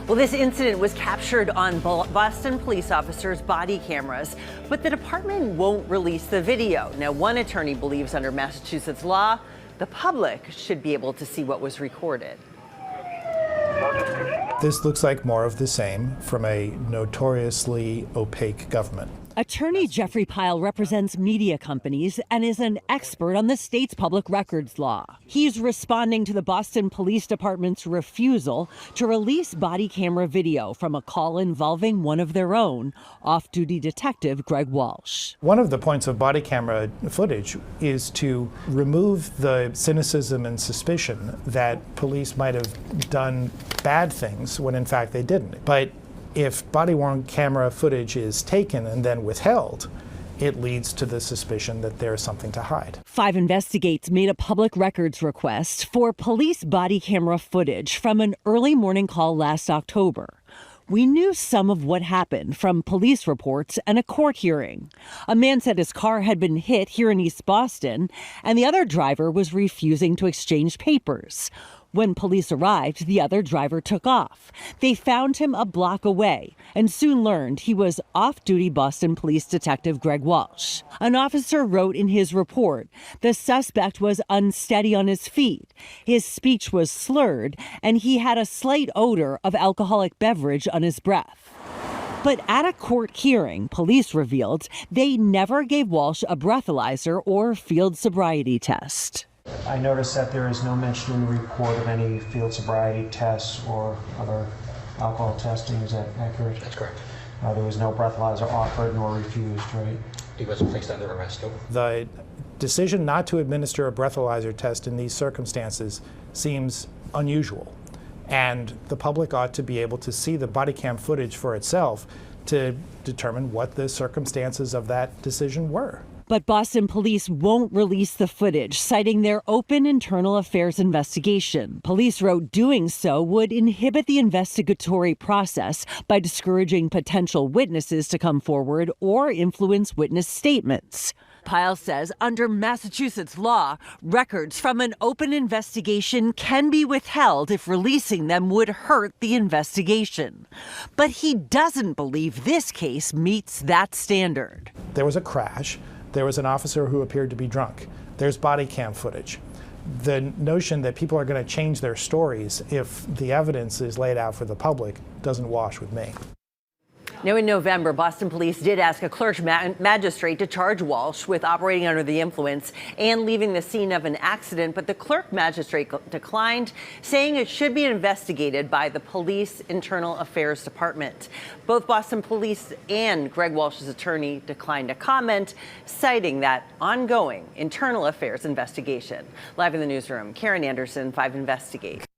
Well, this incident was captured on Boston police officers' body cameras, but the department won't release the video. Now, one attorney believes under Massachusetts law, the public should be able to see what was recorded. This looks like more of the same from a notoriously opaque government. Attorney Jeffrey Pyle represents media companies and is an expert on the state's public records law. He's responding to the Boston Police Department's refusal to release body camera video from a call involving one of their own, off-duty detective Greg Walsh. One of the points of body camera footage is to remove the cynicism and suspicion that police might have done bad things when in fact they didn't. But if body-worn camera footage is taken and then withheld, it leads to the suspicion that there's something to hide. 5 Investigates made a public records request for police body camera footage from an early morning call last October. We knew some of what happened from police reports and a court hearing. A man said his car had been hit here in East Boston, and the other driver was refusing to exchange papers. When police arrived, the other driver took off. They found him a block away and soon learned he was off-duty Boston Police Detective Greg Walsh. An officer wrote in his report the suspect was unsteady on his feet. His speech was slurred, and he had a slight odor of alcoholic beverage on his breath. But at a court hearing, police revealed they never gave Walsh a breathalyzer or field sobriety test. I noticed that there is no mention in the report of any field sobriety tests or other alcohol testing. Is that accurate? That's correct. There was no breathalyzer offered nor refused, right? He wasn't placed under arrest. The decision not to administer a breathalyzer test in these circumstances seems unusual, and the public ought to be able to see the body cam footage for itself to determine what the circumstances of that decision were. But Boston police won't release the footage, citing their open internal affairs investigation. Police wrote doing so would inhibit the investigatory process by discouraging potential witnesses to come forward or influence witness statements. Pyle says under Massachusetts law, records from an open investigation can be withheld if releasing them would hurt the investigation. But he doesn't believe this case meets that standard. There was a crash. There was an officer who appeared to be drunk. There's body cam footage. The notion that people are going to change their stories if the evidence is laid out for the public doesn't wash with me. Now, in November, Boston police did ask a clerk magistrate to charge Walsh with operating under the influence and leaving the scene of an accident, but the clerk magistrate declined, saying it should be investigated by the police internal affairs department. Both Boston police and Greg Walsh's attorney declined to comment, citing that ongoing internal affairs investigation. Live in the newsroom, Karen Anderson, 5 Investigate.